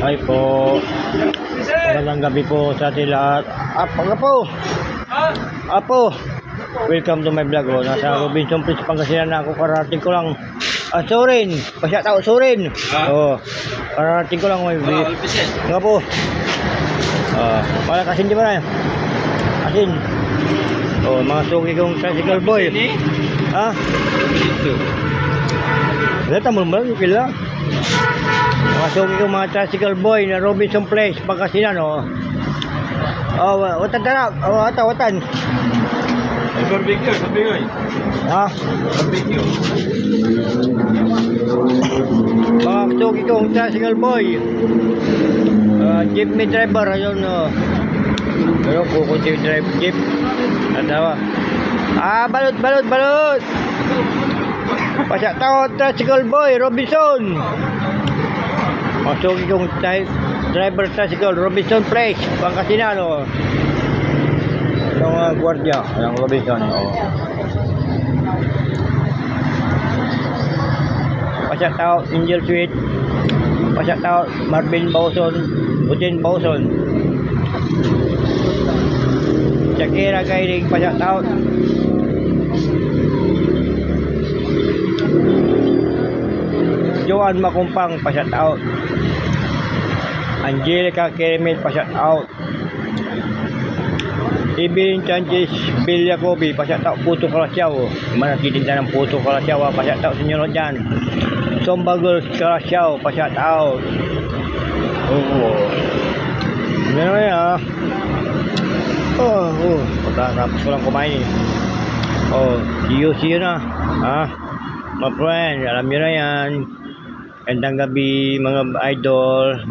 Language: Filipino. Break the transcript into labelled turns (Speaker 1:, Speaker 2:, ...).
Speaker 1: Hi po. Magandang gabi po sa ating lahat. Apo. Welcome to my vlog. Nasa Robinson Place, Pangasinan na ako. Karating ko lang. Surin. Pasya tao, Surin. Karating ko lang. Nga po. Wala kasin di ba na? Kasin. Mga suki kong tricycle boy. Ha? Wala tamang malang yung pila. Mga suki kong mga tricycle boy na Robinson Place, Pangasinan. Watan tanap. Watan.
Speaker 2: Barbecue, sabi ko eh.
Speaker 1: Ha?
Speaker 2: Barbecue.
Speaker 1: Mga suki kong tricycle boy. Jeepney driver. Ayun. Pero kukunti yung drive jeep. Natawa. Balot. Pasyak tao, tricycle boy, Robinson. Mga suki kong driver tricycle, Robinson Place, Pangasinan. Yung gwardiya, yung Robinson. Pasyak tao, Angel Sweet. Pasyak tao, Marvin Bauson, Putin Bauson. Shakira Gairing, pasyak tao. Joan Makumpang, pasyak out. Angelica Keremil, pasyak out. Evelyn Chanches Bilyakobi, pasyak out. Puto Kalasyaw. Mana titinda ng Puto Kalasyaw, pasyak out senyor dyan. Sombagol Kalasyaw, pasyak out. Ano yan Pagkatapos ko lang kumain eh. See you na. My friend, alam nyo na yan. Gandang gabi mga idol.